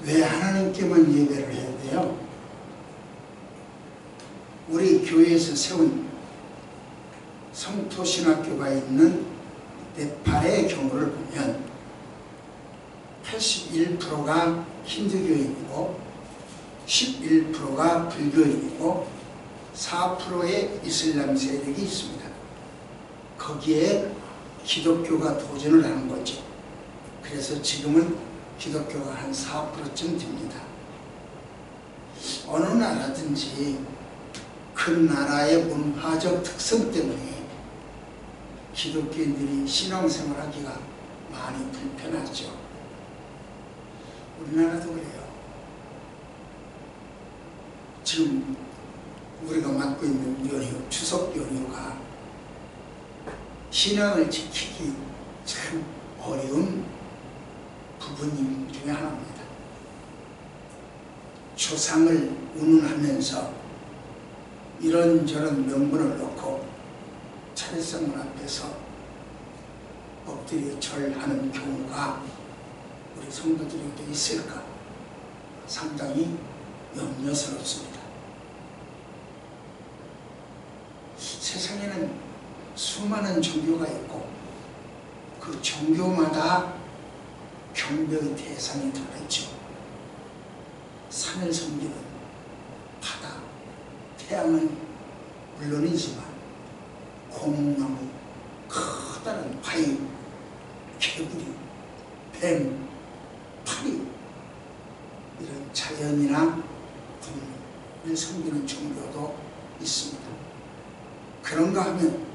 왜 하나님께만 예배를 해야 돼요? 우리 교회에서 세운 성토신학교가 있는 네팔의 경우를 보면 81%가 힌두교인이고 11%가 불교인이고 4%의 이슬람 세력이 있습니다. 거기에 기독교가 도전을 하는 거죠. 그래서 지금은 기독교가 한 4%쯤 됩니다. 어느 나라든지 그 나라의 문화적 특성 때문에 기독교인들이 신앙생활하기가 많이 불편하죠. 우리나라도 그래요. 지금 우리가 맞고 있는 연휴, 추석 연휴가 신앙을 지키기 참 어려운 부분 중에 하나입니다. 조상을 운운하면서 이런저런 명분을 놓고 차례상문 앞에서 엎드려 절하는 경우가 우리 성도들에게 있을까 상당히 염려스럽습니다. 세상에는 수많은 종교가 있고 그 종교마다 경배의 대상이 다르죠. 산을 섬기는 바다, 태양은 물론이지만 콩나무, 커다란 바위, 개구리, 뱀, 파리 이런 자연이나 동물을 섬기는 종교도 있습니다. 그런가 하면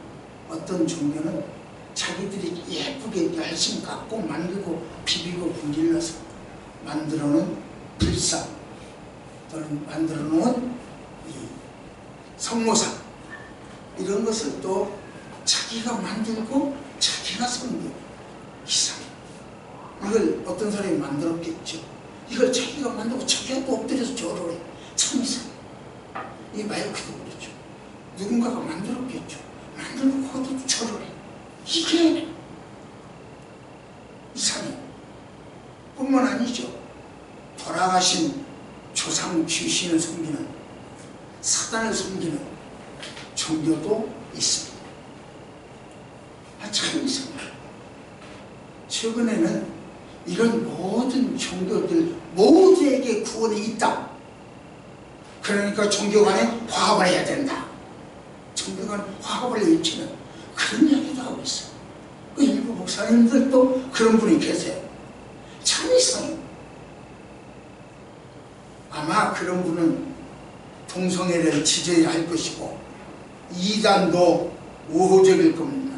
어떤 종교는 자기들이 예쁘게 열심히 깎고 만들고 비비고 분질러서 만들어놓은 불상 또는 만들어놓은 이 성모상 이런 것을 또 자기가 만들고 자기가 섬겨. 이상해. 이걸 어떤 사람이 만들었겠죠. 이걸 자기가 만들고 자기가 또 엎드려서 절을 해. 참 이상해. 이 마이크도 그렇죠. 누군가가 만들었겠죠. 만들고 거기도 절을 해. 이게 이상해. 뿐만 아니죠. 돌아가신 조상 귀신을 섬기는 사단을 섬기는 종교도 있습니다. 참 이상해요. 최근에는 이런 모든 종교들 모두에게 구원이 있다. 그러니까 종교 간에 화합을 해야 된다. 종교 간에 화합을 외치는 그런 이야기도 하고 있어요. 그 일부 목사님들도 그런 분이 계세요. 참 이상해요. 아마 그런 분은 동성애를 지져야 할 것이고 이단도 우호적일 겁니다.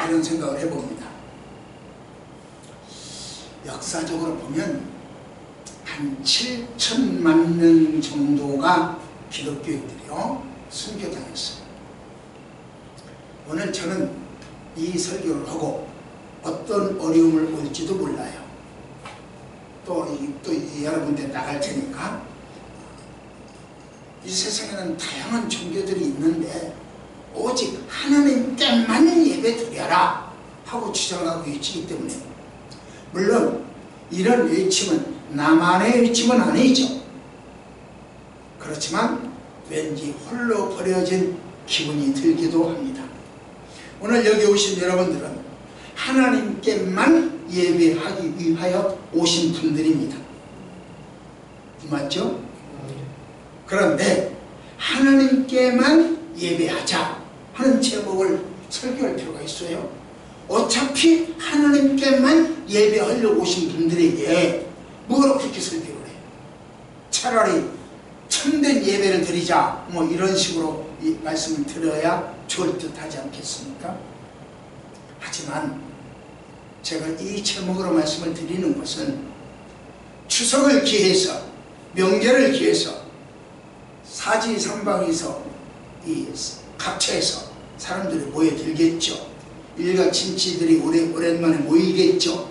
이런 생각을 해봅니다. 역사적으로 보면 한 7천만 명 정도가 기독교인들이요 순교당했어요. 오늘 저는 이 설교를 하고 어떤 어려움을 올지도 몰라요. 또 여러 군데 나갈 테니까. 이 세상에는 다양한 종교들이 있는데 오직 하나님께만 예배드려라 하고 주장하고 외치기 때문에 물론 이런 외침은 나만의 외침은 아니죠. 그렇지만 왠지 홀로 버려진 기분이 들기도 합니다. 오늘 여기 오신 여러분들은 하나님께만 예배하기 위하여 오신 분들입니다. 맞죠? 그런데 하나님께만 예배하자 하는 제목을 설교할 필요가 있어요. 어차피 하나님께만 예배하려고 오신 분들에게 뭐로 그렇게 설교를 해요? 차라리 참된 예배를 드리자 뭐 이런 식으로 이 말씀을 드려야 좋을 듯 하지 않겠습니까? 하지만 제가 이 제목으로 말씀을 드리는 것은 추석을 기해서 명절을 기해서 사지상방에서 이 각처에서 사람들이 모여들겠죠. 일가 친지들이 오랜만에 모이겠죠.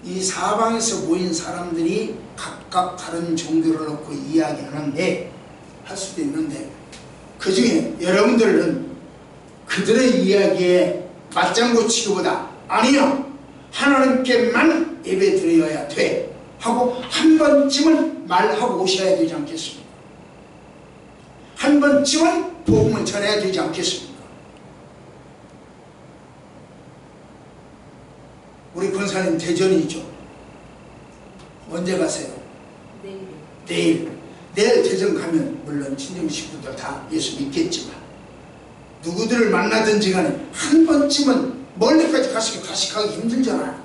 이 사방에서 모인 사람들이 각각 다른 종교를 놓고 이야기하는데 할 수도 있는데 그 중에 여러분들은 그들의 이야기에 맞장구 치기보다 아니요, 하나님께만 예배 드려야 돼 하고 한 번쯤은 말하고 오셔야 되지 않겠습니까? 한 번쯤은 복음을 전해야 되지 않겠습니까? 우리 권사님 대전이죠. 언제 가세요? 내일 대전 가면 물론 친정 식구들 다 예수 믿겠지만 누구들을 만나든지 간에 한 번쯤은 멀리까지 다시 가기 힘들잖아요.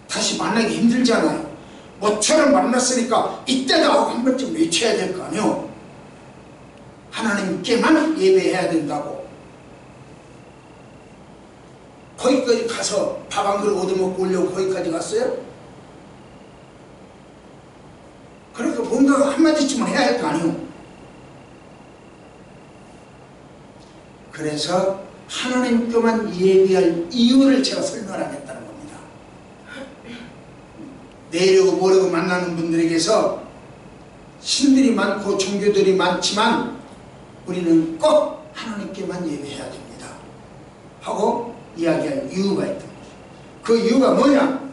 다시 만나기 힘들잖아요. 모처럼 만났으니까 이때다 하고 한 번쯤 외쳐야 될 거 아니에요. 하나님께만 예배해야 된다고. 거기까지 가서 밥 한 그릇 얻어먹고 오려고 거기까지 갔어요? 그러니까 뭔가 한마디쯤은 해야 할 거 아니에요. 그래서 하나님께만 예배할 이유를 제가 설명하겠다는 겁니다. 내려고 뭐라고 만나는 분들에게서 신들이 많고 종교들이 많지만 우리는 꼭 하나님께만 예배해야 됩니다 하고 이야기할 이유가 있다. 그 이유가 뭐냐?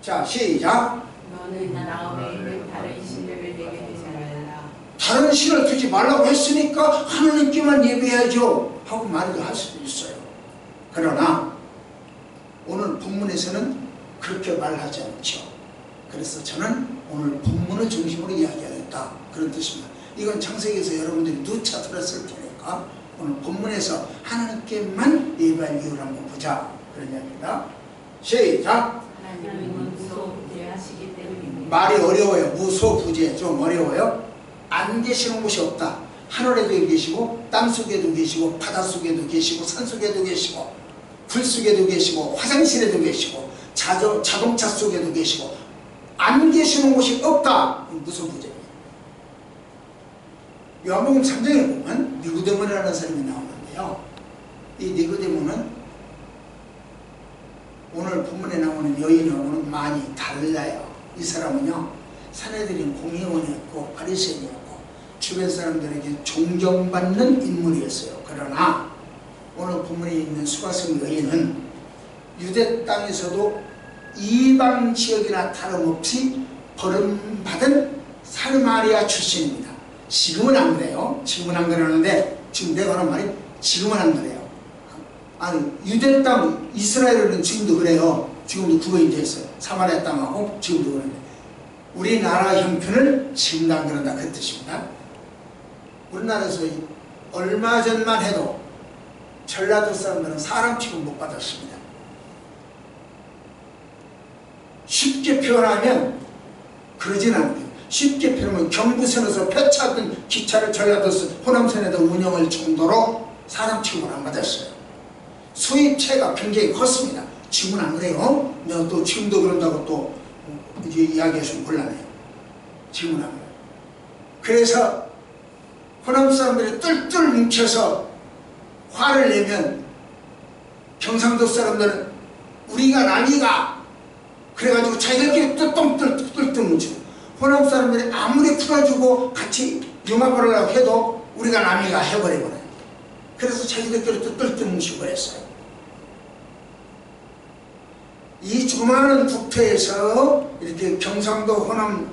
자, 시작. 너는 나 외에 있는 다른 신들을 내게 두지 말라. 다른 신을 두지 말라고 했으니까 하나님께만 예배해야죠 하고 말을 할 수도 있어요. 그러나 오늘 본문에서는 그렇게 말하지 않죠. 그래서 저는 오늘 본문을 중심으로 이야기하겠다, 그런 뜻입니다. 이건 창세기에서 여러분들이 누차 들었을 테니까 오늘 본문에서 하나님께만 예배할 이유를 한번 보자, 그런 이야기입니다. 시작. 하나님은 무소부재하시기 때문입니다. 말이 어려워요. 무소부재 좀 어려워요. 안 계시는 곳이 없다. 하늘에도 계시고 땅속에도 계시고 바닷속에도 계시고 산속에도 계시고 불속에도 계시고 화장실에도 계시고 자동차 속에도 계시고 안 계시는 곳이 없다. 무소부재입니다. 요한복음 3장에 보면 니고데모라는 사람이 나오는데요. 이 니고데모는 오늘 본문에 나오는 여인하고는 많이 달라요. 이 사람은요, 사내들인 공회원이었고 바리새인이었고 주변 사람들에게 존경받는 인물이었어요. 그러나 오늘 본문에 있는 수가성 여인은 유대 땅에서도 이방 지역이나 다름없이 버림받은 사르마리아 출신입니다. 지금은 안 그래요. 지금은 안 그러는데, 지금 내가 하는 말이 지금은 안 그래요. 아니, 유대 땅 이스라엘은 지금도 그래요. 지금도 구분이 됐어요. 사마리아 땅하고 지금도 그런데 우리나라 형편을 지금도 안 그런다, 그 뜻입니다. 우리나라에서 얼마 전만 해도 전라도 사람들은 사람 취급 못 받았습니다. 쉽게 표현하면 그러진 않고요. 쉽게 표현하면 경부선에서 폐차된 기차를 전라도에서 호남선에다 운영할 정도로 사람 취급을 안 받았어요. 수입체가 굉장히 컸습니다. 지금은 안 그래요. 내가 또 지금도 그런다고 또 이제 이야기해서 곤란해요. 지금은 안 그래요. 그래서 호남 사람들이 뜰뜰 뭉쳐서 화를 내면 경상도 사람들은 우리가 남이가 그래가지고 자기들끼리 뜰뜰 뭉쳐. 호남 사람들이 아무리 풀어주고 같이 융합을 하려고 해도 우리가 남이가 해버려버려요. 그래서 자기들끼리 뜰뜰 뭉쳐버렸어요. 이 조그마한 국토에서 이렇게 경상도, 호남,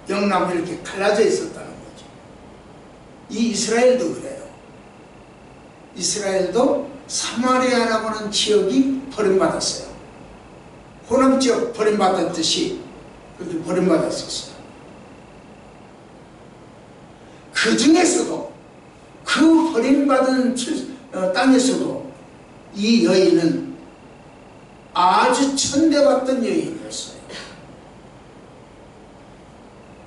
영남 이렇게 갈라져 있었다는 거죠. 이 이스라엘도 그래요. 이스라엘도 사마리아라고 하는 지역이 버림받았어요. 호남 지역 버림받았듯이 그렇게 버림받았었어요. 그 중에서도 그 버림받은 땅에서도 이 여인은 아주 천대받던 여인이었어요.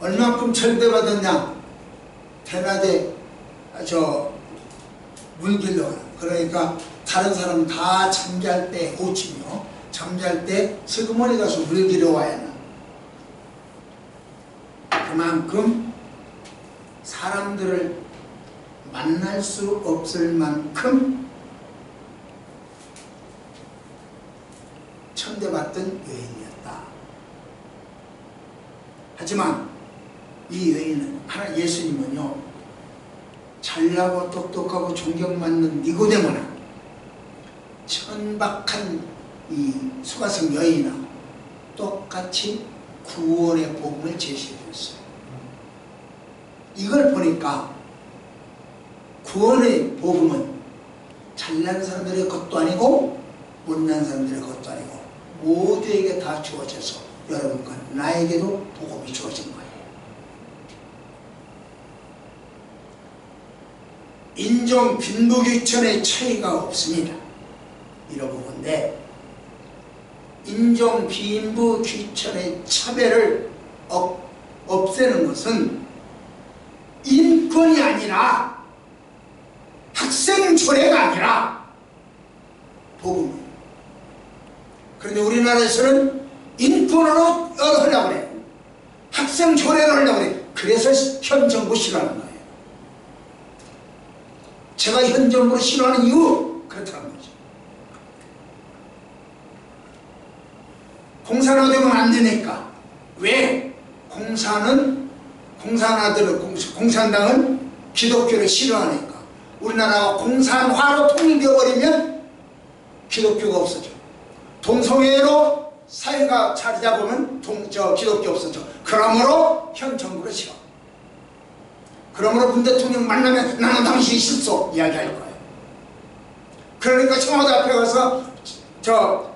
얼마큼 천대받았냐? 대낮에 물길로 가는, 그러니까 다른 사람 다 잠잘 때 고치며 잠잘 때 슬그머니 가서 물길로 와야 하는, 그만큼 사람들을 만날 수 없을 만큼 천대받던 여인이었다. 하지만 이 여인은, 예수님은요, 잘나고 똑똑하고 존경받는 니고데모나 천박한 이 수가성 여인이나 똑같이 구원의 복음을 제시해줬어요. 이걸 보니까 구원의 복음은 잘난 사람들의 것도 아니고 못난 사람들의 것도 아니고 모두에게 다 주어져서 여러분과 나에게도 복음이 주어진 거예요. 인종 빈부귀천의 차이가 없습니다. 이러보건대 인종 빈부귀천의 차별을 없애는 것은 인권이 아니라 학생 조례가 아니라 복음이에요. 그런데 우리나라에서는 인권으로 하려고 그래. 학생 조례를 하려고 그래. 그래서 현 정부 싫어하는 거예요. 제가 현 정부를 싫어하는 이유 그렇다는 거죠. 공산화되면 안 되니까. 왜? 공산당은 기독교를 싫어하니까. 우리나라가 공산화로 통일되어버리면 기독교가 없어져. 동성애로 사회가 자리 잡으면 기독교 없어져. 그러므로 현 정부를 싫어. 그러므로 문 대통령 만나면 나는 당신이 싫소 이야기할 거예요. 그러니까 청와대 앞에 가서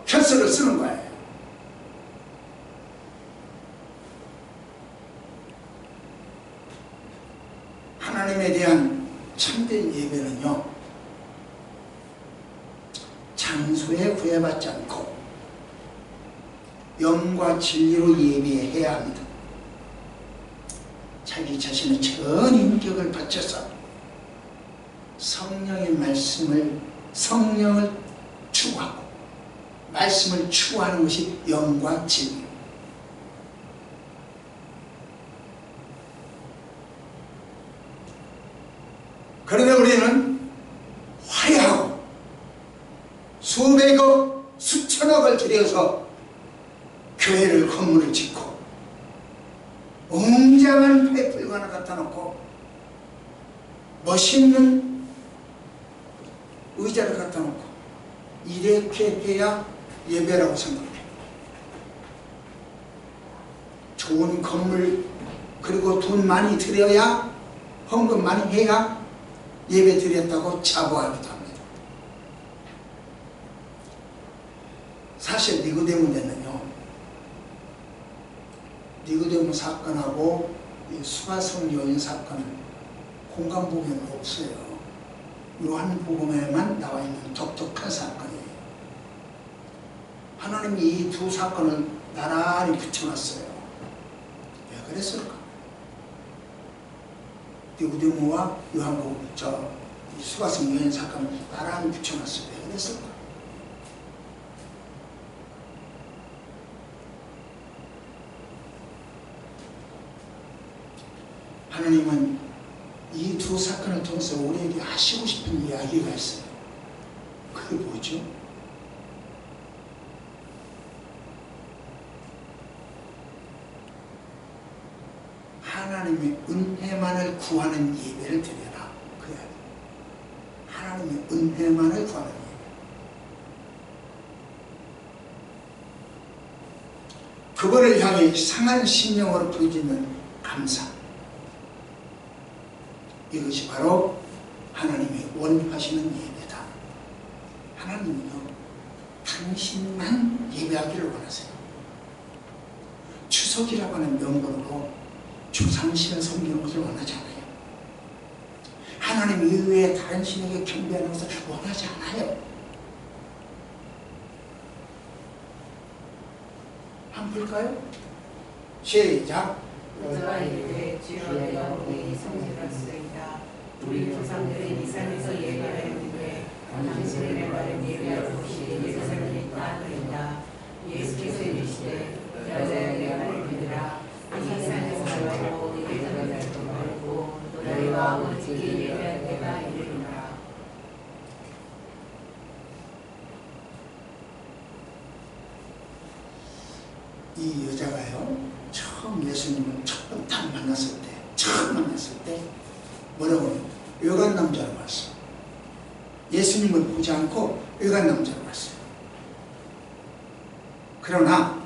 혈서를 쓰는 거예요. 하나님에 대한 참된 예배는요, 장소에 구애받지 않고 영과 진리로 예배해야 합니다. 자기 자신의 전 인격을 바쳐서 성령을 추구하고 말씀을 추구하는 것이 영과 진리. 그런데 우리는 화려하고 수백억, 수천억을 들여서 교회를 건물을 짓고 웅장한 파이프를 하나 갖다 놓고 멋있는 의자를 갖다 놓고 이렇게 해야 예배라고 생각해. 좋은 건물 그리고 돈 많이 들여야 헌금 많이 해야 예배 드렸다고 자부하기도 합니다. 사실 니고데모는요, 니고데모 사건하고 수가성 여인 사건은 공간복음은 없어요. 요한복음에만 나와 있는 독특한 사건이에요. 하나님이 이 두 사건을 나란히 붙여놨어요. 왜 그랬을까? 니고데모와 요한복음, 수가성 여인 사건을 나란히 붙여놨어요. 왜 그랬을까? 하나님은 이 두 사건을 통해서 우리에게 하시고 싶은 이야기가 있어요. 그게 뭐죠? 하나님의 은혜만을 구하는 예배를 드려라. 그 이야기. 하나님의 은혜만을 구하는 예배. 그거를 향해 상한 심령으로 부르짖는 감사. 이것이 바로 하나님이 원하시는 예배다. 하나님은요, 당신만 예배하기를 원하세요. 추석이라고 하는 명분으로 주상신을 섬기는 것을 원하지 않아요. 하나님 이외에 다른 신에게 경배하는 것을 원하지 않아요. 한번 볼까요? 시작. 너와 이르되 주여 내가 우리 성질하였으이다. 우리 조상들이 이 산에서 예배하였는데 당신의 맹발은 예배할 곳이 예루살렘에 있다 하였다. 예수께서 이르시되 여자여 내가 말하노라 이 산에서 말하고 예배드릴 날도 말고 너희와 아버지께 예배할 때가 이르리라. 이 여자가요, 처음 예수님을 처음 딱 만났을 때 뭐라고 해요? 여기가 예수님을 보지 않고 외간 남자로 봤어요. 그러나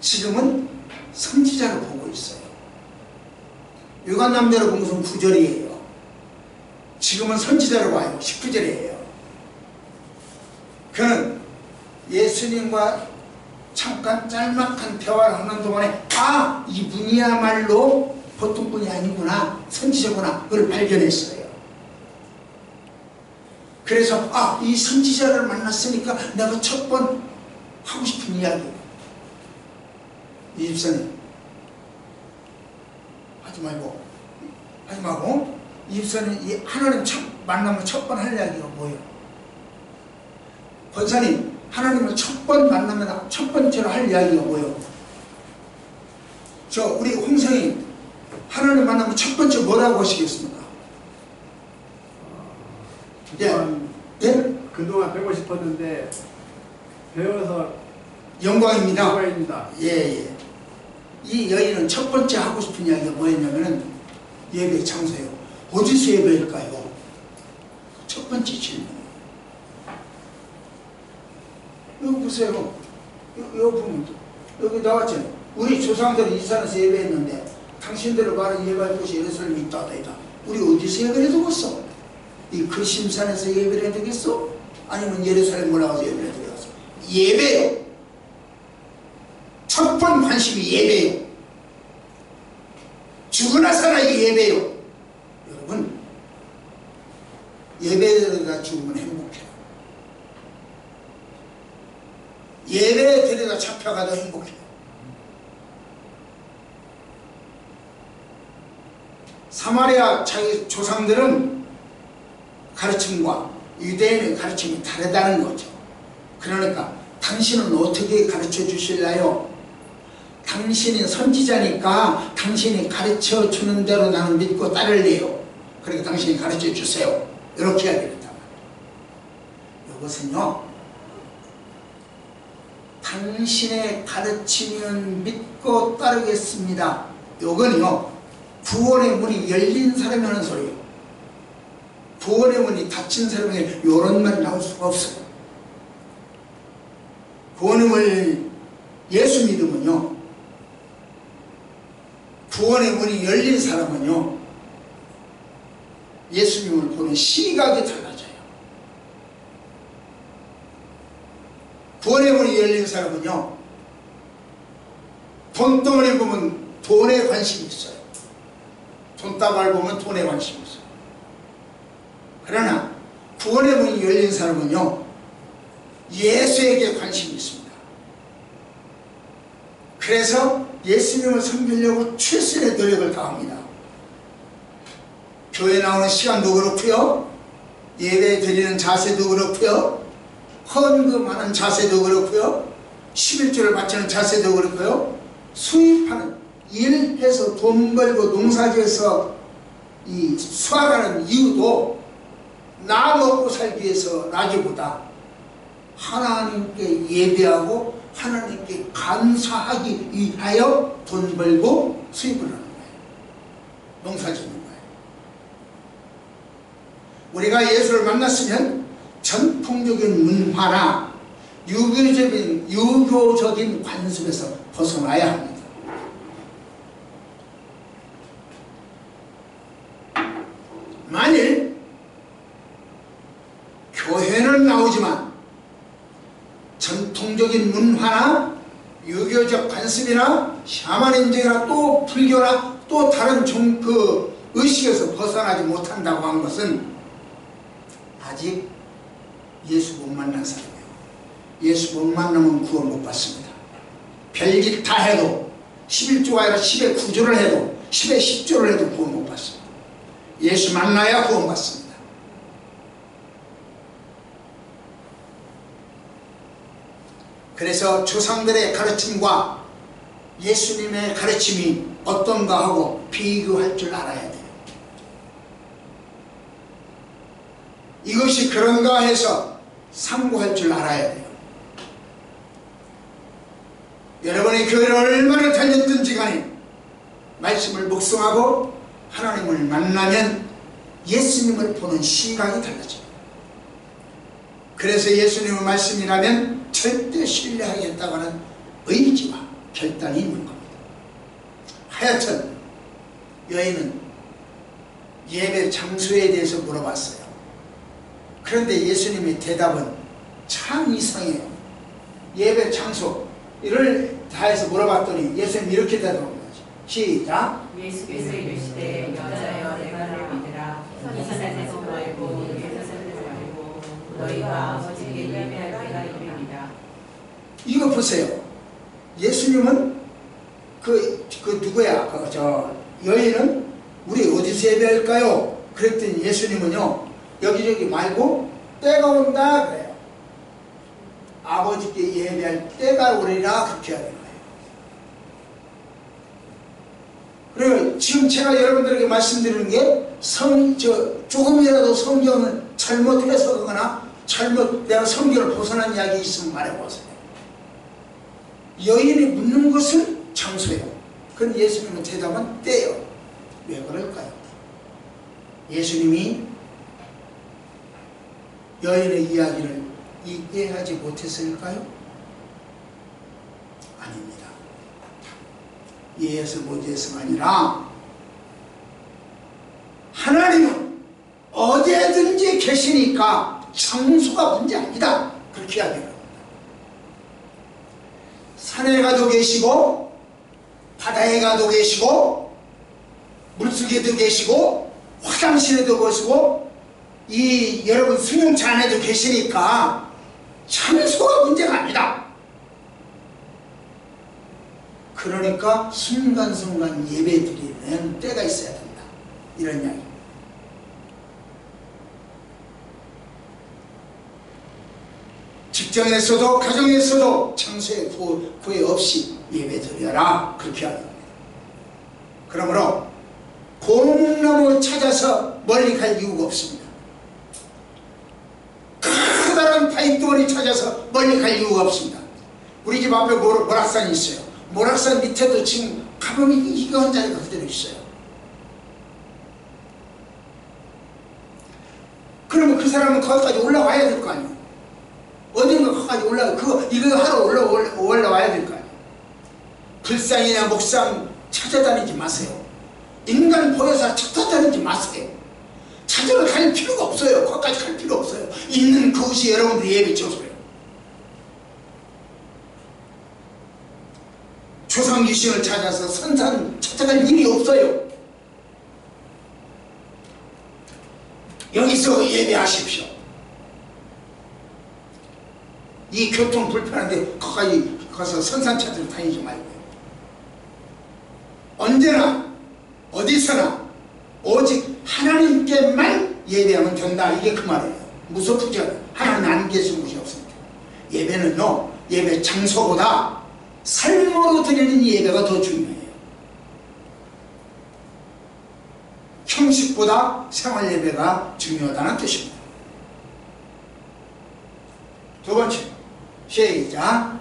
지금은 선지자를 보고 있어요. 외간 남자로 본 것은 9절이에요. 지금은 선지자로 봐요. 19절이에요. 그는 예수님과 잠깐 짤막한 대화를 하는 동안에 이분이야말로 보통 분이 아니구나, 선지자구나, 그걸 발견했어요. 그래서 이 선지자를 만났으니까 내가 첫 번 하고 싶은 이야기, 이 집사님 하지 말고 이 집사님 하나님 만나면 첫 번 할 이야기가 뭐예요? 권사님 하나님을 첫 번 만나면 첫 번째로 할 이야기가 뭐예요? 우리 홍성이 하나님 만나면 첫 번째 뭐라고 하시겠습니까? 그동안 배우고 싶었는데 배워서 영광입니다. 예. 이 여인은 첫 번째 하고 싶은 이야기가 뭐였냐면은 예배 장소예요. 어디서 예배일까요? 첫 번째 질문. 여기 보세요. 여기 보면 여기 나왔잖아요. 우리 조상들은 이 산에서 예배했는데 당신들을 말한 예배할 곳이 예루살렘에 있다. 우리 어디서 예배를 해두겠어? 이 근심산에서 예배를 해두겠어? 아니면 예루살렘 올라가서 예배를 해두겠어? 예배요. 첫 번 관심이 예배요. 죽으나 살아 예배요. 여러분, 예배가 죽으면 행복해요. 예배에 데려다 잡혀가도 행복해요. 사마리아 자기 조상들은 가르침과 유대인의 가르침이 다르다는 거죠. 그러니까 당신은 어떻게 가르쳐 주실래요? 당신이 선지자니까 당신이 가르쳐 주는 대로 나는 믿고 따를래요. 그러니까 당신이 가르쳐 주세요. 이렇게 해야 되겠다. 이것은요, 당신의 가르치면 믿고 따르겠습니다. 이건요, 구원의 문이 열린 사람이 하는 소리예요. 구원의 문이 닫힌 사람에게 이런 말이 나올 수가 없어요. 구원의 문을 예수 믿으면요, 구원의 문이 열린 사람은요, 예수님을 보는 시각이 달라져요. 구원의 문이 열린 사람은요, 돈덩어리 보면 돈에 관심이 있어요. 돈다발 보면 돈에 관심이 있어요. 그러나 구원의 문이 열린 사람은요, 예수에게 관심이 있습니다. 그래서 예수님을 섬기려고 최선의 노력을 다합니다. 교회 나오는 시간도 그렇고요, 예배 드리는 자세도 그렇고요, 헌금하는 자세도 그렇고요, 11조를 바치는 자세도 그렇고요, 수입하는, 일해서 돈 벌고 농사지어서 이 수확하는 이유도 나 먹고 살기 위해서라기보다 하나님께 예배하고 하나님께 감사하기 위하여 돈 벌고 수입을 하는 거예요. 농사짓는 거예요. 우리가 예수를 만났으면 전통적인 문화나 유교적인 관습에서 벗어나야 합니다. 만일 교회는 나오지만 전통적인 문화나 유교적 관습이나 샤머니즘이나 또 불교나 또 다른 의식에서 벗어나지 못한다고 하는 것은 아직 예수 못 만난 사람이에요. 예수 못 만나면 구원 못 받습니다. 별짓 다 해도 11조가 아니라 10의 9조를 해도 10의 10조를 해도 구원 못 받습니다. 예수 만나야 구원 받습니다. 그래서 조상들의 가르침과 예수님의 가르침이 어떤가 하고 비교할 줄 알아야 돼요. 이것이 그런가 해서 상고할 줄 알아야 돼요. 여러분이 교회를 얼마나 다녔든지 간에 말씀을 묵상하고 하나님을 만나면 예수님을 보는 시각이 달라져요. 그래서 예수님의 말씀이라면 절대 신뢰하겠다고 하는 의지와 결단이 있는 겁니다. 하여튼 여인은 예배 장소에 대해서 물어봤어요. 그런데 예수님의 대답은 참 이상해요. 예배 장소를 다해서 물어봤더니 예수님이 이렇게 대답합니다. 시작. 예수께서 이르시되 여자여 내가 너를 믿으라. 이산에서 말고 예배에서 말고 너희가 아버지께 예배할 때가 이르리라. 이거 보세요. 예수님은 누구야? 저 여인은 우리 어디서 예배할까요? 그랬더니 예수님은요 여기저기 말고 때가 온다 그래요. 아버지께 예배할 때가 오리라 그렇게 하는 거예요. 그리고 지금 제가 여러분들에게 말씀드리는 게 조금이라도 성경을 잘못 해석하거나 잘못 내가 성경을 벗어난 이야기 있으면 말해보세요. 여인이 묻는 것은 장소예요. 그건 예수님의 대답은 때예요. 왜 그럴까요? 예수님이 여인의 이야기를 이해하지 못했을까요? 아닙니다. 이해해서 못해서가 아니라 하나님은 어디에든지 계시니까 장소가 문제 아니다. 그렇게 이야기합니다. 산에 가도 계시고 바다에 가도 계시고 물속에도 계시고 화장실에도 계시고 이 여러분 수용차 안에도 계시니까 장소가 문제가 아니다. 그러니까 순간순간 예배드리는 때가 있어야 된다. 이런 이야기. 직장에서도 가정에서도 장소에 구애 없이 예배드려라. 그렇게 하는 겁니다. 그러므로 고목나무 찾아서 멀리 갈 이유가 없습니다. 커다란 파이프원이 찾아서 멀리 갈 이유가 없습니다. 우리 집 앞에 모락산이 있어요. 모락산 밑에도 지금 가보면 이거 자리가 그대로 있어요. 그러면 그 사람은 거기까지 올라와야 될 거 아니에요. 어딘가 거기까지 이거 하러 올라와야 될 거 아니에요. 불상이나 목상 찾아다니지 마세요. 인간 보여서 찾아다니지 마세요. 찾으러 갈 필요가 없어요. 거기까지 갈 필요 없어요. 있는 그곳이 여러분들 예배 장소예요. 조상 귀신을 찾아서 선산 찾아갈 일이 없어요. 여기서 예배하십시오. 이 교통 불편한데 거기까지 가서 선산 찾으러 다니지 말고요. 언제나 어디서나 오직 하나님께만 예배하면 된다. 이게 그 말이에요. 무소부지하다. 하나님 안 계신 곳이 없습니다. 예배는요 예배 장소보다 삶으로 드리는 예배가 더 중요해요. 형식보다 생활 예배가 중요하다는 뜻입니다. 두 번째, 시작.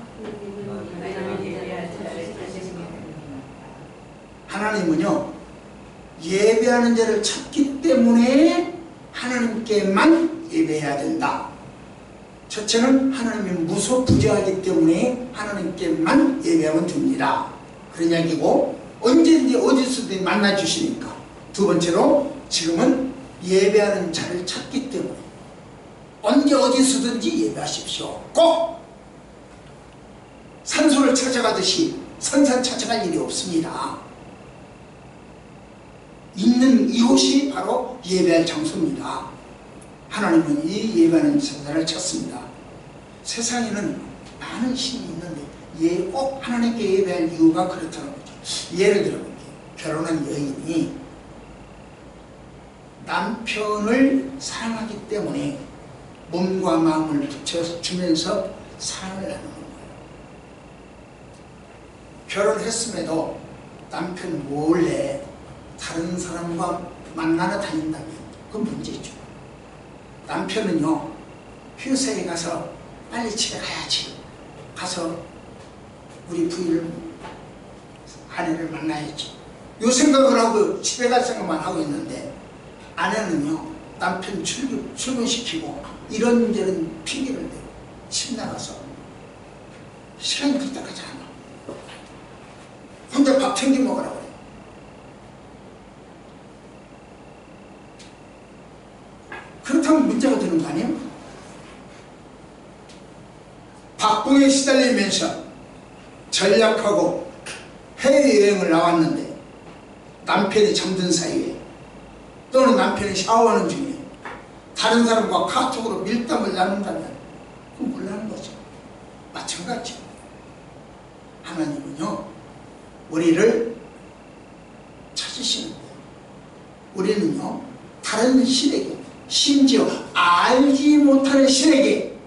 하나님은요 예배하는 자를 찾기 때문에 하나님께만 예배해야 된다. 첫째는 하나님이 무소부지하기 때문에 하나님께만 예배하면 됩니다. 그런 이야기고 언제든지 어디서든 만나주시니까. 두 번째로 지금은 예배하는 자를 찾기 때문에 언제 어디서든지 예배하십시오. 꼭 산소를 찾아가듯이 선산 찾아갈 일이 없습니다. 있는 이곳이 바로 예배할 장소입니다. 하나님은 이 예배하는 자를 찾습니다. 세상에는 많은 신이 있는데 꼭 하나님께 예배할 이유가 그렇다는 거죠. 예를 들어볼게요. 결혼한 여인이 남편을 사랑하기 때문에 몸과 마음을 붙여주면서 사랑을 나누는 거예요. 결혼했음에도 남편 몰래 다른 사람과 만나러 다닌다면 그건 문제죠. 남편은요 회사에 가서 빨리 집에 가야지. 가서 우리 부인을 아내를 만나야지. 요 생각을 하고 집에 갈 생각만 하고 있는데 아내는요 남편 출근시키고 이런저런 핑계를 대고 집 나가서 시간이 그때까지 안 와. 혼자 밥 챙겨 먹으라고 그래. 그렇다면 문제가 되는 거 아니에요? 박봉에 시달리면서 전략하고 해외여행을 나왔는데 남편이 잠든 사이에 또는 남편이 샤워하는 중에 다른 사람과 카톡으로 밀당을 나눈다면 그건 몰라는 거죠. 마찬가지. 하나님은요 우리를 찾으시는데 우리는요 다른 신에게 심지어 알지 못하는 신에게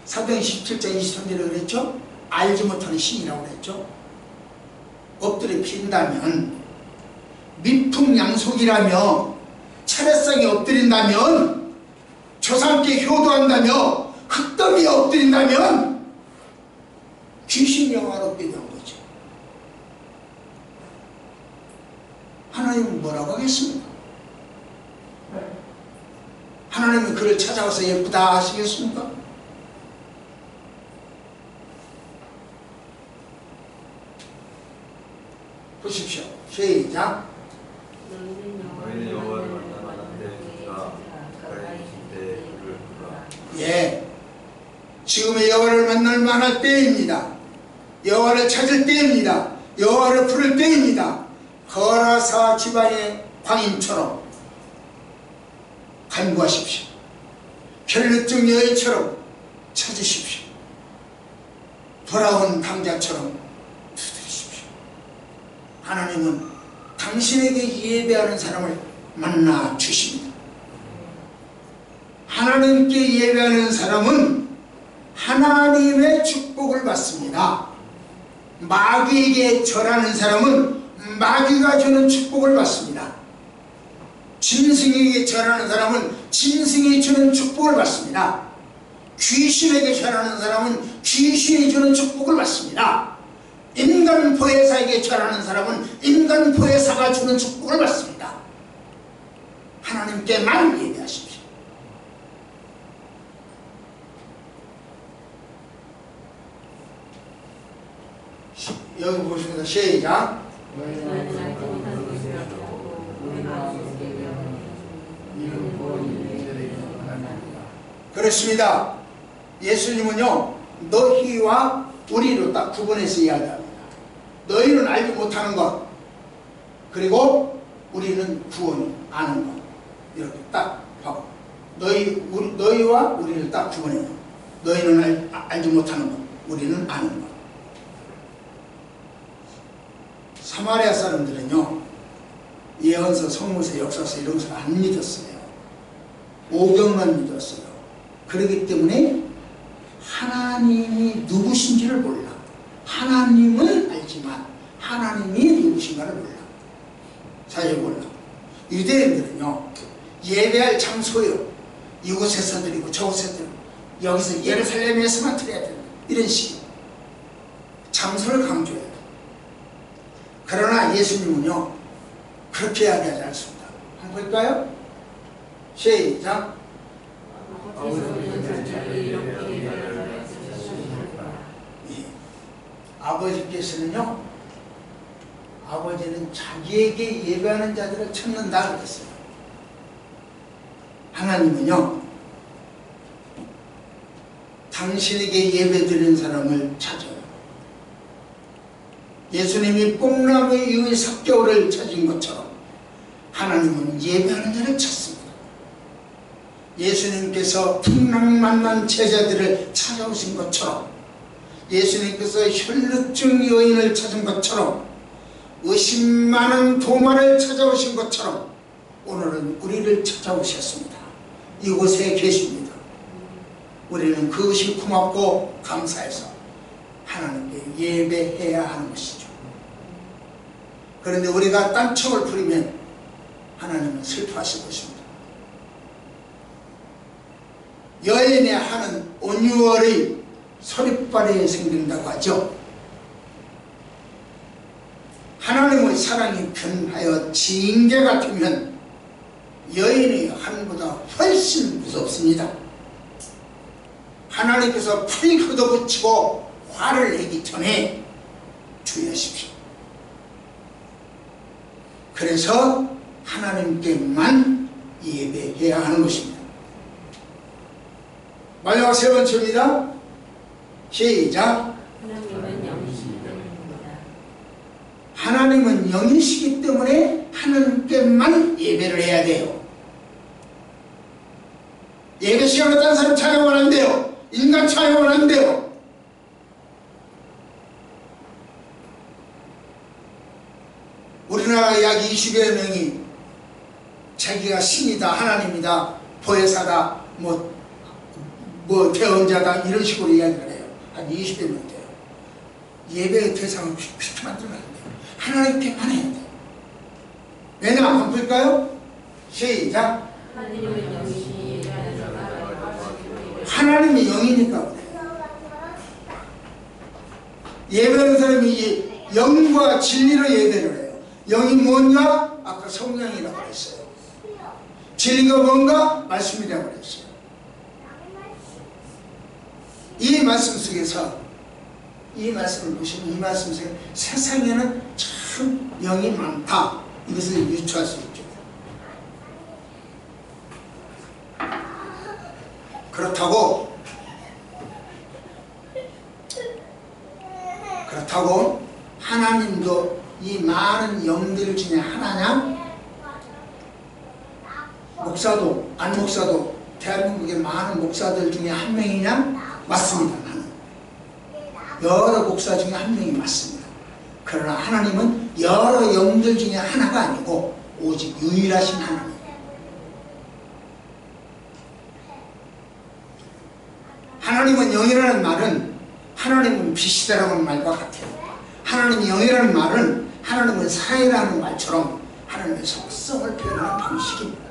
사도행 17장 23절에 그랬죠? 알지 못하는 신이라고 그랬죠? 엎드려 빈다면 미풍양속이라며 차례상에 엎드린다면 조상께 효도한다며 흙더미에 엎드린다면 귀신 영화롭게 된 거죠. 하나님은 뭐라고 하겠습니까? 하나님은 그를 찾아와서 예쁘다 하시겠습니까? 보십시오. 시작. 너희는 여호와를 만나는데 그가 가까이 있을 때를 보라. 예, 지금의 여호와를 만날 만할 때입니다. 여호와를 찾을 때입니다. 여호와를 부를 때입니다. 거라사 지방의 광인처럼 간구하십시오. 혈루증 여인처럼 찾으십시오. 돌아온 강자처럼 두드리십시오. 하나님은 당신에게 예배하는 사람을 만나 주십니다. 하나님께 예배하는 사람은 하나님의 축복을 받습니다. 마귀에게 절하는 사람은 마귀가 주는 축복을 받습니다. 짐승에게 절하는 사람은 짐승이 주는 축복을 받습니다. 귀신에게 절하는 사람은 귀신이 주는 축복을 받습니다. 인간 보혜사에게 절하는 사람은 인간 보혜사가 주는 축복을 받습니다. 하나님께만 예배하십시오. 여기 보십니다. 시작. 그렇습니다. 예수님은요 너희와 우리로 딱 구분해서 이야기합니다. 너희는 알지 못하는 것 그리고 우리는 구원 아는 것 이렇게 딱 하고 너희와 우리를 딱 구분해요. 너희는 알지 못하는 것 우리는 아는 것. 사마리아 사람들은요 예언서, 성모서, 역사서 이런 것을 안 믿었어요. 오경만 믿었어요. 그렇기 때문에 하나님이 누구신지를 몰라. 하나님은 알지만 하나님이 누구신가를 몰라. 사실 몰라. 유대인들은요 예배할 장소요 이곳에서 드리고 저곳에서 드리고 여기서 예루살렘에서만 드려야 된다 이런 식이에요. 장소를 강조해요. 그러나 예수님은요 그렇게 이야기하지 않습니다. 한번 볼까요? 시작. 아버지께서는요 아버지는 자기에게 예배하는 자들을 찾는다 그랬어요. 하나님은요 당신에게 예배드리는 사람을 찾아요. 예수님이 뽕나무의 유의 삭개오를 찾은 것처럼 하나님은 예배하는 자를 찾습니다. 예수님께서 풍랑 만난 제자들을 찾아오신 것처럼 예수님께서 혈루증 여인을 찾은 것처럼 의심 많은 도마를 찾아오신 것처럼 오늘은 우리를 찾아오셨습니다. 이곳에 계십니다. 우리는 그것이 고맙고 감사해서 하나님께 예배해야 하는 것이죠. 그런데 우리가 딴청을 부리면 하나님은 슬퍼하실 것입니다. 여인의 하는 온유월의 서리발에 생긴다고 하죠. 하나님의 사랑이 변하여 징계 같으면 여인의 함보다 훨씬 무섭습니다. 하나님께서 팔 걷어붙이고 화를 내기 전에 주의하십시오. 그래서 하나님께만 예배해야 하는 것입니다. 마지막 세 번째입니다. 시작. 하나님은 영이시기 때문입니다. 하나님은 영이시기 때문에 하나님께만 예배를 해야 돼요. 예배 시간에 다른 사람 찬양을 안 돼요. 인간 찬양을 안 돼요. 우리나라 약 20여 명이 자기가 신이다, 하나님이다, 보혜사다, 뭐 대언자다 이런 식으로 이야기를 해요. 한 20여 명 돼요. 예배의 대상을 그렇게 만들면 안 돼요. 하나님께만 해야 돼요. 왜냐면 한번 볼까요? 시작. 하나님은 영이시니 하나님이 영이니까 그래요. 예배하는 사람이 이제 영과 진리로 예배를 해요. 영이 뭔가? 아까 성령이라고 그랬어요. 진리가 뭔가? 말씀이라고 그랬어요. 이 말씀 속에서 이 말씀을 보시면 이 말씀 속에 세상에는 참 영이 많다. 이것을 유추할 수 있죠. 그렇다고 하나님도 이 많은 영들 중에 하나냐? 목사도 안 목사도 대한민국의 많은 목사들 중에 한 명이냐? 맞습니다. 나는 여러 목사 중에 한 명이 맞습니다. 그러나 하나님은 여러 영들 중에 하나가 아니고 오직 유일하신 하나님. 하나님은 영이라는 말은 하나님은 빛이다라는 말과 같아요. 하나님이 영이라는 말은 하나님은 사이라는 말처럼 하나님의 속성을 표현하는 방식입니다.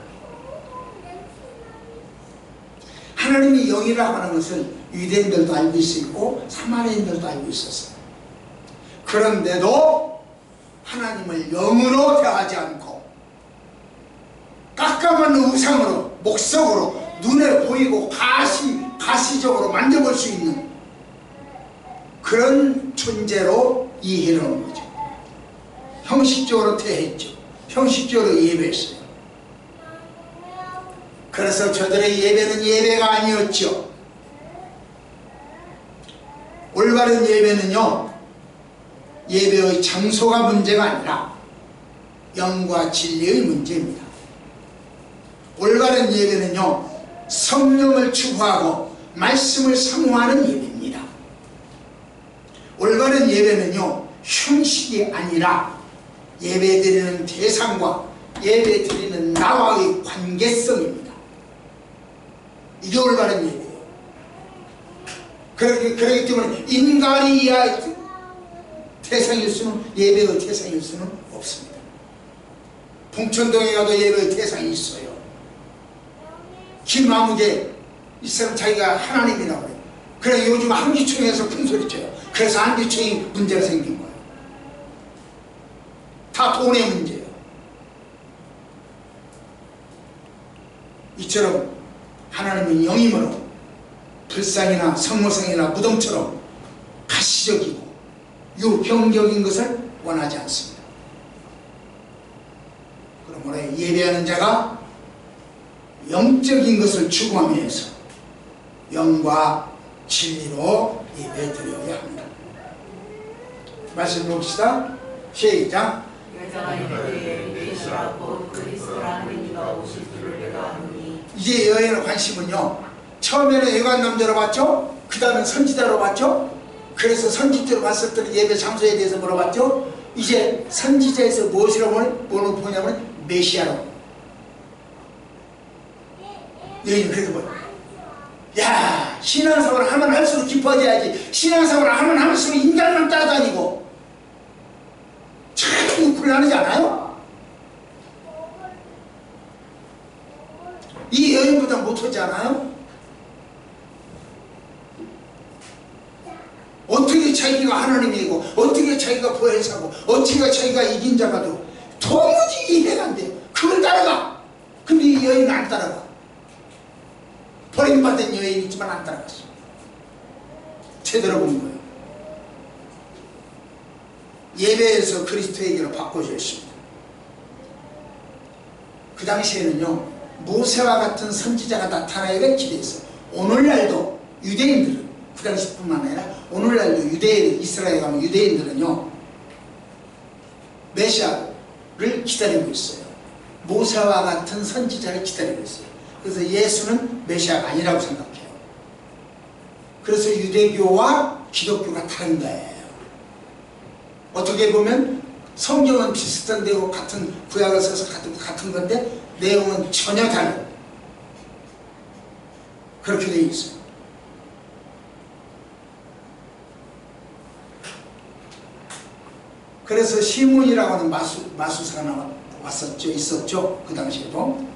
하나님이 영이라고 하는 것을 유대인들도 알고 있었고 사마리아인들도 알고 있었어요. 그런데도 하나님을 영으로 대하지 않고 깜깜한 우상으로 목석으로 눈에 보이고 가시적으로 만져볼 수 있는 그런 존재로 이해를 하는 거죠. 형식적으로 대했죠. 형식적으로 예배했어요. 그래서 저들의 예배는 예배가 아니었죠. 올바른 예배는요, 예배의 장소가 문제가 아니라 영과 진리의 문제입니다. 올바른 예배는요, 성령을 추구하고 말씀을 사모하는 예배입니다. 올바른 예배는요, 형식이 아니라 예배드리는 대상과 예배드리는 나와의 관계성입니다. 이게 올바른 예배예요. 그렇기 때문에 인간이 대상일 수는, 예배의 대상일 수는 없습니다. 봉천동에 가도 예배의 대상이 있어요. 김아무개 이 사람 자기가 하나님이라고 그래요. 그래 요즘 한기총에서 큰 소리 쳐요. 그래서 한기총이 문제가 생긴 거예요. 다 돈의 문제예요. 이처럼 하나님은 영이므로 불상이나 성모상이나 무덤처럼 가시적이고 유형적인 것을 원하지 않습니다. 그러므로 예배하는 자가 영적인 것을 추구하면서 영과 진리로 예배드려야 합니다. 말씀 봅시다. 시작. 여자가 이르되 메시아 곧 그리스도라는 이가 오실 줄을 내가 아노니. 이제 여인의 관심은요, 처음에는 예관 남자로 봤죠. 그 다음에 선지자로 봤죠. 그래서 선지자로 봤을 때는 예배 장소에 대해서 물어봤죠. 이제 선지자에서 무엇이라고 보냐면 메시아로. 여인은 그래서 뭐야? 야, 신앙생활을 하면 할수록 깊어져야지. 신앙생활을 하면 할수록 인간만 따라다니고 참 곤란하지 않아요? 이 여인보다 못하지 않아요? 어떻게 자기가 하나님이고 어떻게 자기가 보혜사고 어떻게 자기가 이긴 자가 되고 도무지 이해가 안 돼요. 그걸 따라가. 근데 이 이 여인은 안 따라가. 버림받은 여인이지만 안 따라갔어. 제대로 본 거예요. 예배에서 그리스도에게로 바꿔주었습니다. 그 당시에는요, 모세와 같은 선지자가 나타나기를 기대했어요. 오늘날도 유대인들은, 그 당시뿐만 아니라 오늘날도 유대인, 이스라엘 가면 유대인들은요, 메시아를 기다리고 있어요. 모세와 같은 선지자를 기다리고 있어요. 그래서 예수는 메시아가 아니라고 생각해요. 그래서 유대교와 기독교가 다른 거예요. 어떻게 보면 성경은 비슷한 데고 같은 구약을 써서 같은 건데 내용은 전혀 달라요. 그렇게 되어 있어요. 그래서 시몬이라고 하는 마술사가 있었죠. 그 당시에도.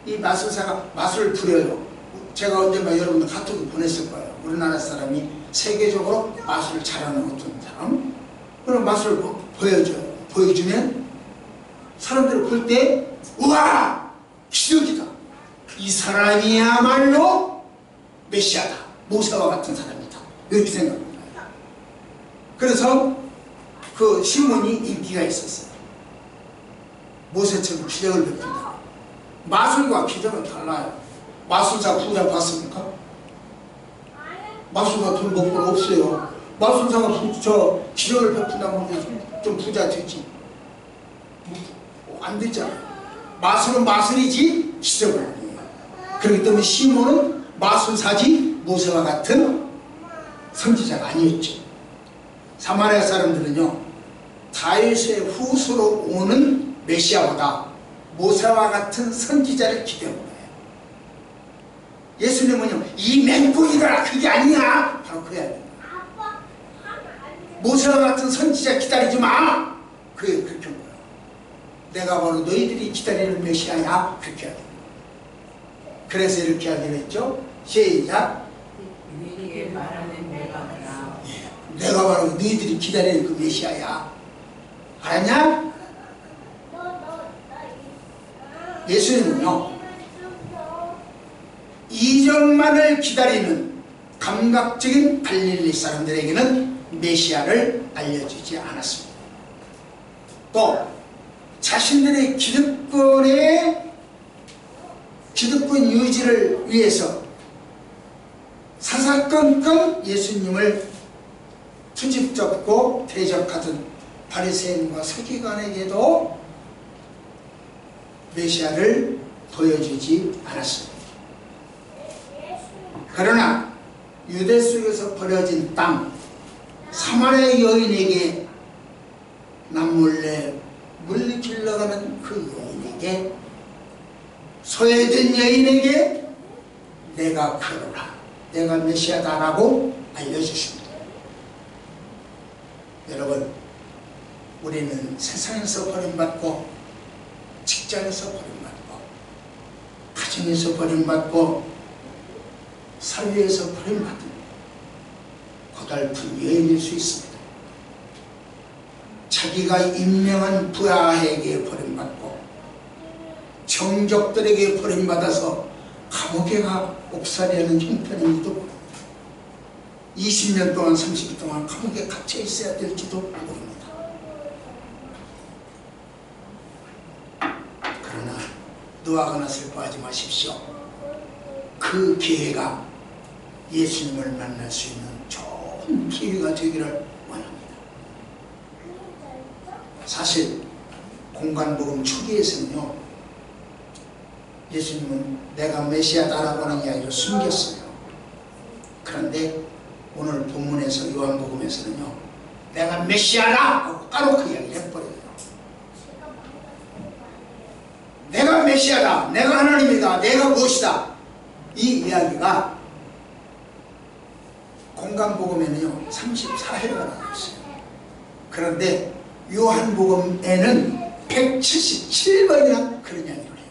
이 마술사가 마술을 부려요. 제가 언젠가 여러분들 카톡을 보냈을 거예요. 우리나라 사람이 세계적으로 마술을 잘하는 어떤 사람. 그럼 마술을 보여줘요. 보여주면 사람들이 볼 때 우와! 기적이다. 이 사람이야말로 메시아다. 모세와 같은 사람이다. 이렇게 생각합니다. 그래서 그 시몬이 인기가 있었어요. 모세처럼 기적을 베푼다. 마술과 기적은 달라요. 마술사 부자 봤습니까? 마술사 돈 번 건 없어요. 마술사가 기적을 베푼다면 좀 부자 되지. 안 되잖아요. 마술은 마술이지 기적은 아니에요. 그렇기 때문에 시몬은 마술사지 모세와 같은 선지자가 아니었죠. 사마리아 사람들은요, 다윗의 후손으로 오는 메시아보다 모세와 같은 선지자를 기대한 거예요. 예수님은요, 이 맹꽁이가 그게 아니야. 바로 그 이야기예요. 모세와 같은 선지자 기다리지 마. 그렇게 한 거예요. 내가 바로 너희들이 기다리는 메시아야. 그렇게 하는 거예요. 그래서 이렇게 하기로 했죠. 시작. 너희에게 말하는 내가 그라. 내가 바로 너희들이 기다리는 그 메시아야. 알았냐? 예수님은요, 이적만을 기다리는 감각적인 갈릴리 사람들에게는 메시아를 알려주지 않았습니다. 또 자신들의 기득권 유지를 위해서 사사건건 예수님을 투집잡고 대적하던 바리새인과 서기관에게도 메시아를 보여주지 않았습니다. 그러나 유대 속에서 버려진 땅 사마리아 여인에게 남몰래 물길러 가는 그 여인에게, 소외된 여인에게 내가 그러라, 내가 메시아다라고 알려주십니다. 여러분, 우리는 세상에서 버림받고, 직장에서 버림받고, 가정에서 버림받고, 사회에서 버림받은 고달픈 여인일 수 있습니다. 자기가 임명한 부하에게 버림받고, 정적들에게 버림받아서 감옥에 가 옥살이하는 형편일지도 모릅니다. 20년 동안 30일 동안 감옥에 갇혀 있어야 될지도 모릅니다. 그러나 노하거나 슬퍼하지 마십시오. 그 기회가 예수님을 만날 수 있는 좋은 기회가 되기를 원합니다. 사실 공간복음 초기에서는요, 예수님은 내가 메시아다라고 하는 이야기를 숨겼어요. 그런데 오늘 본문에서 요한복음에서는요, 내가 메시아다 하고 까놓고 이야기를 해버려요. 내가 메시아다, 내가 하나님이다, 내가 무엇이다, 이 이야기가 공간복음에는요 34회가 나와 있어요. 그런데 요한복음에는 177번이나 그런 이야기를 해요.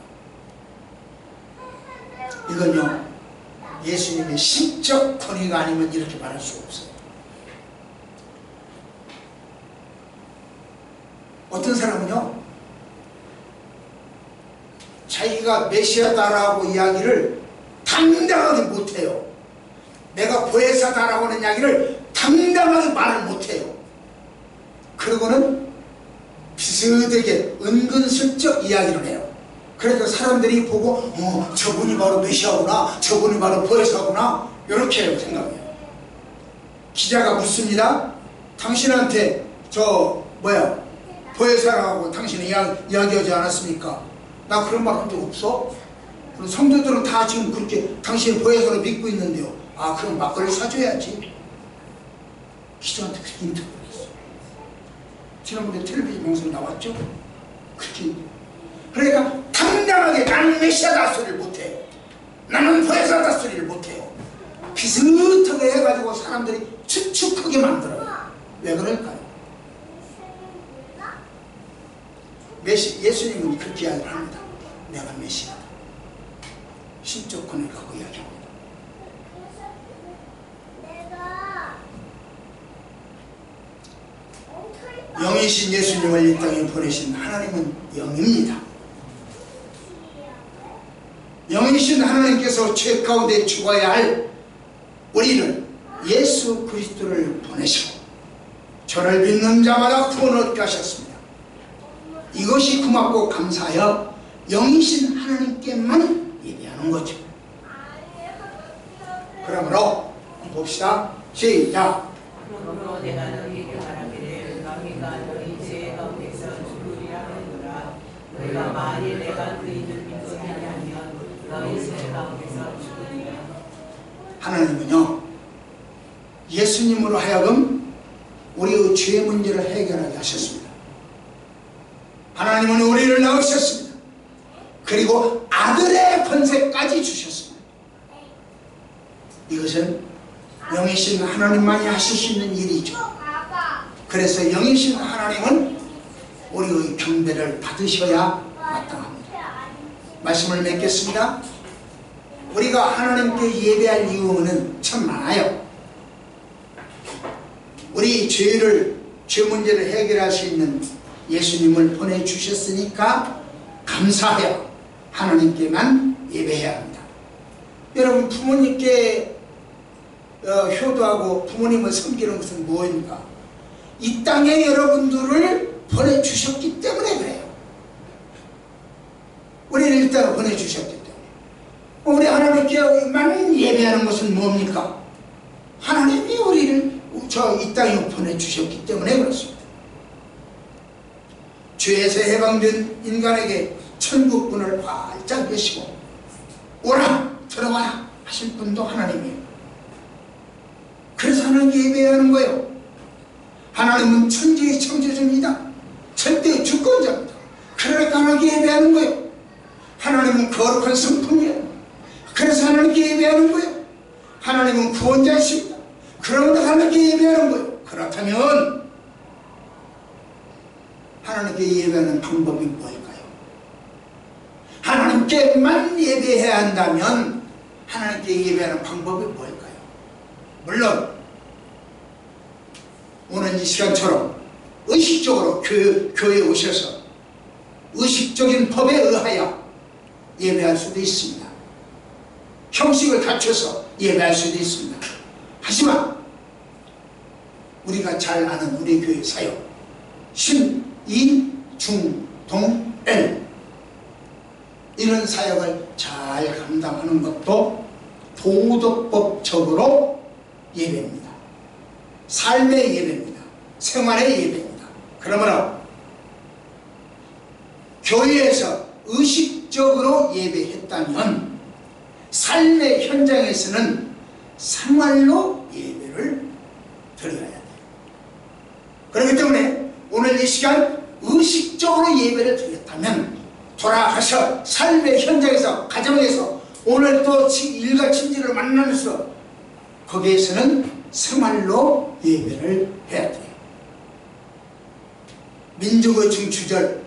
이건요, 예수님의 신적 권위가 아니면 이렇게 말할 수 없어요. 어떤 사람은요, 자기가 메시아다라고 이야기를 당당하게 못해요. 내가 보혜사다라고 하는 이야기를 당당하게 말을 못해요. 그러고는 비슷하게 은근슬쩍 이야기를 해요. 그러니까 사람들이 보고 저분이 바로 메시아구나, 저분이 바로 보혜사구나, 이렇게 생각해요. 기자가 묻습니다. 당신한테 보혜사라고 당신이 이야기하지 않았습니까? 나 그런 말 한 적 없어? 성도들은 다 지금 그렇게 당신이 보혜사로 믿고 있는데요. 아, 그럼 막걸리 사줘야지. 기자한테 그렇게 인터뷰했어요. 지난번에 텔레비전 방송 나왔죠? 그렇게. 그러니까 당당하게 나는 메시아다 소리를 못해요. 나는 보혜사다 소리를 못해요. 비슷하게 해가지고 사람들이 추측하게 만들어요. 왜 그럴까요? 예수님은 그렇게 이야기를 합니다. 내가 메시아다. 신적 권위하고 이야기합니다. 영이신 예수님을 이 땅에 보내신 하나님은 영입니다. 영이신 하나님께서 죄 가운데 죽어야 할 우리는 예수 그리스도를 보내시고 저를 믿는 자마다 구원을 얻게 하셨습니다. 이것이 고맙고 감사하여 영이신 하나님께만 예배하는 거죠. 그러므로 봅시다. 시작. 그러므로 내가 너희에게 말하기를 너희가 너희 죄 가운데서 죽으리라 하노라. 너희가 만일 내가 너희를 믿지 아니하면 너희 죄 가운데서 죽으리라. 하나님은요, 예수님으로 하여금 우리의 죄 문제를 해결하게 하셨습니다. 하나님은 우리를 낳으셨습니다. 그리고 아들의 권세까지 주셨습니다. 이것은 영이신 하나님만이 하실 수 있는 일이죠. 그래서 영이신 하나님은 우리의 경배를 받으셔야 마땅합니다. 말씀을 맺겠습니다. 우리가 하나님께 예배할 이유는 참 많아요. 우리 죄 문제를 해결할 수 있는 예수님을 보내주셨으니까 감사하여 하나님께만 예배해야 합니다. 여러분, 부모님께 효도하고 부모님을 섬기는 것은 무엇입니까? 이 땅에 여러분들을 보내주셨기 때문에 그래요. 우리를 이 땅에 보내주셨기 때문에. 우리 하나님께만 예배하는 것은 뭡니까? 하나님이 우리를 이 땅에 보내주셨기 때문에 그렇습니다. 죄에서 해방된 인간에게 천국문을 활짝 여시고 오라 들어와라 하실 분도 하나님이에요. 그래서 하나님께 예배하는 거예요. 하나님은 천지의 창조주입니다. 절대의 주권자입니다. 그러니까 하나님께 예배하는 거예요. 하나님은 거룩한 성품이에요. 그래서 하나님께 예배하는 거예요. 하나님은 구원자이십니다. 그러므로 하나님께 예배하는 거예요. 그렇다면 하나님께 예배하는 방법이 뭘까요? 하나님께만 예배해야 한다면 하나님께 예배하는 방법이 뭘까요? 물론 오늘 이 시간처럼 의식적으로 교회에 오셔서 의식적인 법에 의하여 예배할 수도 있습니다. 형식을 갖춰서 예배할 수도 있습니다. 하지만 우리가 잘 아는 우리 교회 사역 신이중동엘 이런 사역을 잘 감당하는 것도 도덕법적으로 예배입니다. 삶의 예배입니다. 생활의 예배입니다. 그러므로 교회에서 의식적으로 예배했다면 삶의 현장에서는 생활로 예배를 드려야 돼요. 그렇기 때문에 오늘 이 시간 의식적으로 예배를 드렸다면 돌아가서 삶의 현장에서 가정에서 오늘 또 일과 친지를 만나면서 거기에서는 생활로 예배를 해야 돼요. 민족의 중추절,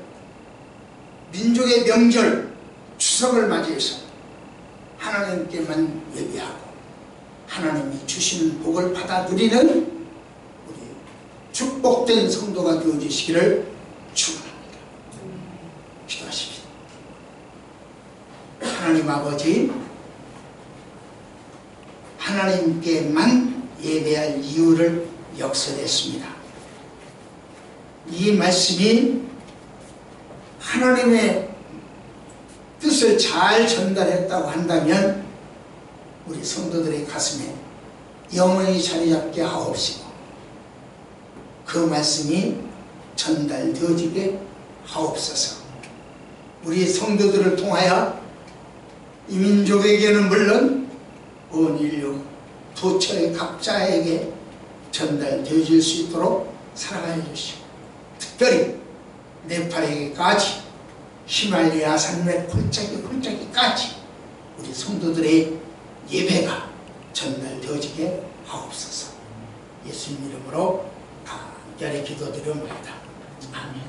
민족의 명절, 추석을 맞이해서 하나님께만 예배하고 하나님이 주시는 복을 받아 누리는 우리 축복된 성도가 되어주시기를 축원합니다. 기도하십시오. 하나님 아버지, 하나님께만 예배할 이유를 역설했습니다. 이 말씀이 하나님의 뜻을 잘 전달했다고 한다면 우리 성도들의 가슴에 영원히 자리 잡게 하옵시고 그 말씀이 전달되어지게 하옵소서. 우리 성도들을 통하여 이 민족에게는 물론 온 인류 도처의 각자에게 전달되어질 수 있도록 사랑하여 주시고 특별히 네팔에게까지 히말라야 산맥 홀짝이까지 우리 성도들의 예배가 전달되어지게 하옵소서. 예수님 이름으로 간절히 기도드립니다. 아멘.